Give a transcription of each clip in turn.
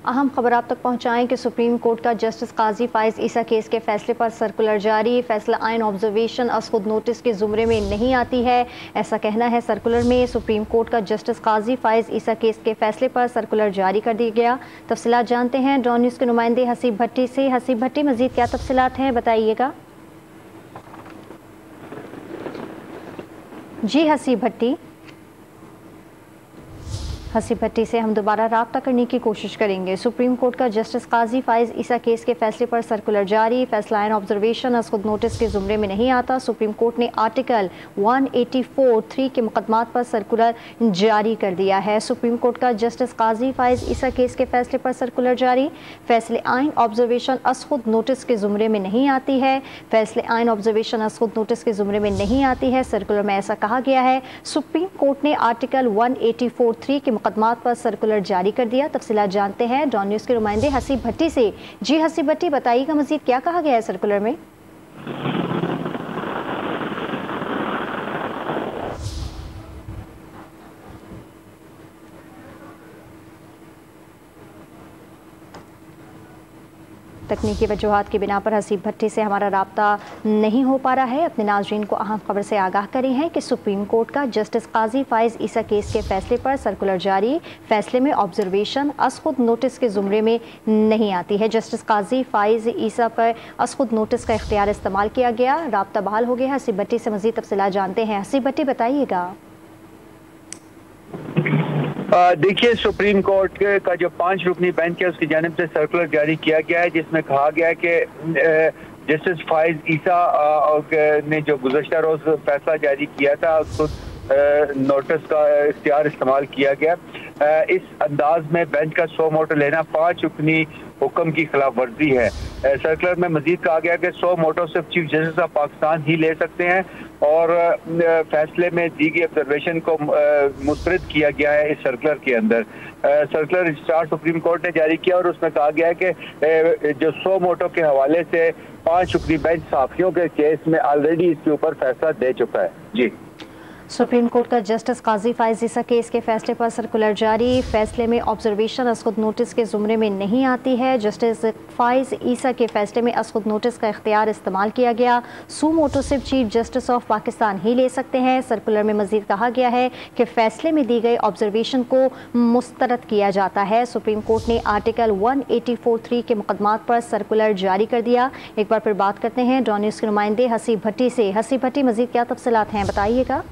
अहम खबर आप तक पहुंचाएं कि सुप्रीम कोर्ट का जस्टिस काजी फाइज ईसा केस के फैसले पर सर्कुलर जारी। फैसला आइन ऑब्जर्वेशन अस खुद नोटिस के जुमरे में नहीं आती है, ऐसा कहना है सर्कुलर में। सुप्रीम कोर्ट का जस्टिस काजी फाइज ईसा केस के फैसले पर सर्कुलर जारी कर दिया गया। तफसीलात जानते हैं डॉन न्यूज़ के नुमाइंदे हसीब भट्टी से। हसीब भट्टी, मजीद क्या तफसीलात हैं, बताइएगा। जी हसीब भट्टी से हम दोबारा राब्ता करने की कोशिश करेंगे। सुप्रीम कोर्ट का जस्टिस काजी फाइज ईसा केस के फैसले पर सर्कुलर जारी। फैसला आइन ऑब्जर्वेशन अस खुद नोटिस के जुमरे में नहीं आता। सुप्रीम कोर्ट ने आर्टिकल 184(3) के मुकदमात पर सर्कुलर जारी कर दिया है। सुप्रीम कोर्ट का जस्टिस काजी फाइज ईसा केस के फैसले पर सर्कुलर जारी। फैसले आइन ऑब्जर्वेशन अस खुद नोटिस के जुमरे में नहीं आती है। फैसले आइन ऑब्जर्वेशन अस खुद नोटिस के जुमरे में नहीं आती है। सर्कुलर में ऐसा कहा गया है। सुप्रीम कोर्ट ने आर्टिकल 184(3) के मुकदमात पर सर्कुलर जारी कर दिया। तफसीलात जानते हैं डॉन न्यूज़ के नुमाइंदे हसीब भट्टी से। जी हसीब भट्टी, बताइएगा मजीद क्या कहा गया है सर्कुलर में। तकनीकी वजूहात की बिना पर हसीब भट्टी से हमारा राब्ता नहीं हो पा रहा है। अपने नाज़रीन को अहम खबर से आगाह करी हैं कि सुप्रीम कोर्ट का जस्टिस काजी फाइज ईसा केस के फैसले पर सर्कुलर जारी। फैसले में ऑब्जर्वेशन अस खुद नोटिस के जुमरे में नहीं आती है। जस्टिस काजी फाइज ईसा पर अस खुद नोटिस का इख्तियार इस्तेमाल किया गया। राब्ता बहाल हो गया। हसीब भट्टी से मज़ीद तफसीलात जानते हैं। हसीब भट्टी, बताइएगा। देखिए, सुप्रीम कोर्ट का जो 5 रुकनी बेंच है उसकी जानिब से सर्कुलर जारी किया गया है, जिसमें कहा गया है कि जस्टिस फाइज ईसा ने जो गुज़श्ता रोज फैसला जारी किया था उसको नोटिस का इख्तियार इस्तेमाल किया गया। इस अंदाज में बेंच का सो मोटो लेना 5 रुकनी हुक्म की खिलाफ वर्जी है। सर्कुलर में मजीद कहा गया कि सो मोटो सिर्फ चीफ जस्टिस ऑफ पाकिस्तान ही ले सकते हैं और फैसले में दी गई ऑब्जर्वेशन को मुस्तरद किया गया है। इस सर्कुलर के अंदर सर्कुलर रजिस्ट्रार सुप्रीम कोर्ट ने जारी किया और उसमें कहा गया है कि जो सो मोटो के हवाले से 5 रुकनी बेंच साफियों के केस में ऑलरेडी इसके ऊपर फैसला दे चुका है। जी, सुप्रीम कोर्ट का जस्टिस काजी फाइज ईसा केस के फैसले पर सर्कुलर जारी। फैसले में ऑब्जर्वेशन अस खुद नोटिस के जुमरे में नहीं आती है। जस्टिस फाइज ईसा के फैसले में अस खुद नोटिस का इख्तियार इस्तेमाल किया गया। सू मोटो सिर्फ चीफ जस्टिस ऑफ पाकिस्तान ही ले सकते हैं। सर्कुलर में मजीद कहा गया है कि फैसले में दी गई ऑब्जर्वेशन को मुस्तरद किया जाता है। सुप्रीम कोर्ट ने आर्टिकल 184(3) के मुकदमात पर सर्कुलर जारी कर दिया। एक बार फिर बात करते हैं डॉन न्यूज़ के नुमाइंदे हसीब भट्टी से। हसीब भट्टी, मजीद क्या तफसीलात हैं, बताइएगा।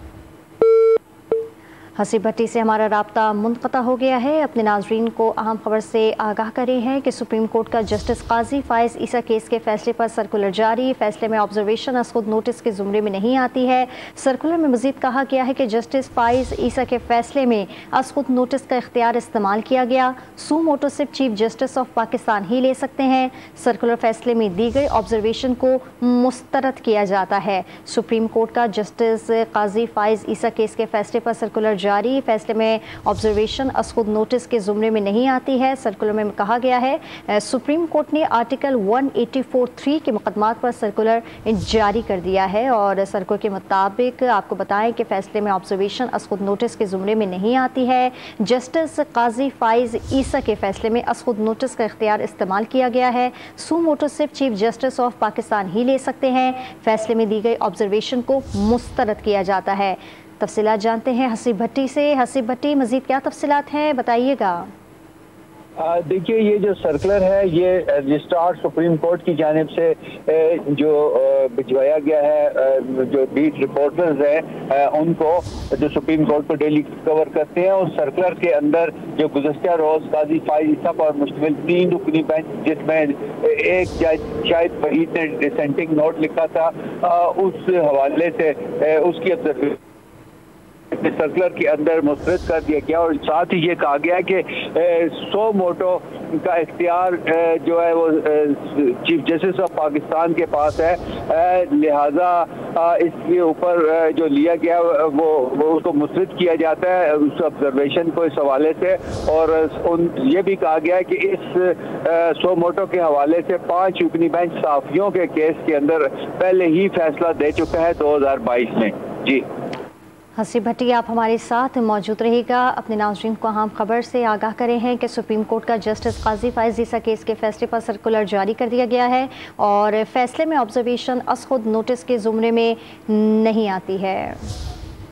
हसीब भट्टी से हमारा राब्ता मुनक़ता हो गया है। अपने नाजरीन को अहम खबर से आगाह करें हैं कि सुप्रीम कोर्ट का जस्टिस काजी फाइज ईसा केस के फैसले पर सर्कुलर जारी। फैसले में ऑब्जर्वेशन अस खुद नोटिस के जुमरे में नहीं आती है। सर्कुलर में मजीद कहा गया है कि जस्टिस फाइज ईसा के फैसले में अस खुद नोटिस का इख्तियार इस्तेमाल किया गया। सू मोटो सिर्फ चीफ जस्टिस ऑफ पाकिस्तान ही ले सकते हैं। सर्कुलर फैसले में दी गई ऑब्जर्वेशन को मुस्तरद किया जाता है। सुप्रीम कोर्ट का जस्टिस काजी फाइज ईसा केस के फैसले पर सर्कुलर जारी। फैसले में ऑब्जर्वेशन अस खुद नोटिस के जुमरे में नहीं आती है। सर्कुलर में कहा गया है सुप्रीम कोर्ट ने आर्टिकल 184(3) के मुकदमात पर सर्कुलर जारी कर दिया है और सर्कुलर के मुताबिक आपको बताएं कि फैसले में ऑब्जर्वेशन अस खुद नोटिस के जुमरे में नहीं आती है। जस्टिस काजी फाइज ईसा के फैसले में अस खुद नोटिस का इख्तियार इस्तेमाल किया गया है। सू मोटो सिर्फ चीफ जस्टिस ऑफ पाकिस्तान ही ले सकते हैं। फैसले में दी गई ऑब्जर्वेशन को मुस्तरद किया जाता है। तफसीलात जानते हैं हसीब भट्टी से। हसीब भट्टी, मजीद क्या तफसीलात हैं, बताइएगा। देखिए, ये जो सर्कुलर है ये रजिस्ट्रार सुप्रीम कोर्ट की जानिब से जो भिजवाया गया है, जो बीट रिपोर्टर्स हैं उनको, जो सुप्रीम कोर्ट को डेली कवर करते हैं, उस सर्कुलर के अंदर जो गुज़श्ता रोज काजी फाइज ईसा पर मुश्तमिल 3 रुकनी बेंच, जिसमें एक जज शायद वहीद ने डिसेंटिंग नोट लिखा था, उस हवाले से उसकी ऑब्जर्वेशन सर्कुलर के अंदर मुस्तरद कर दिया गया और साथ ही ये कहा गया कि सो मोटो का इख्तियार जो है वो चीफ जस्टिस ऑफ पाकिस्तान के पास है। लिहाजा इसके ऊपर जो लिया गया वो उसको मुस्तरद किया जाता है उस ऑब्जर्वेशन को इस हवाले से। और ये भी कहा गया है कि इस सो मोटो के हवाले से 5 रुकनी बेंच साफियों के केस के अंदर पहले ही फैसला दे चुका है 2022 में। जी, हसीब भट्टी आप हमारे साथ मौजूद रहेगा। अपने नाज़रीन को अहम खबर से आगाह करें हैं कि सुप्रीम कोर्ट का जस्टिस काजी फाइज ईसा केस के फैसले पर सर्कुलर जारी कर दिया गया है और फैसले में ऑब्जर्वेशन अस खुद नोटिस के ज़ुमरे में नहीं आती है।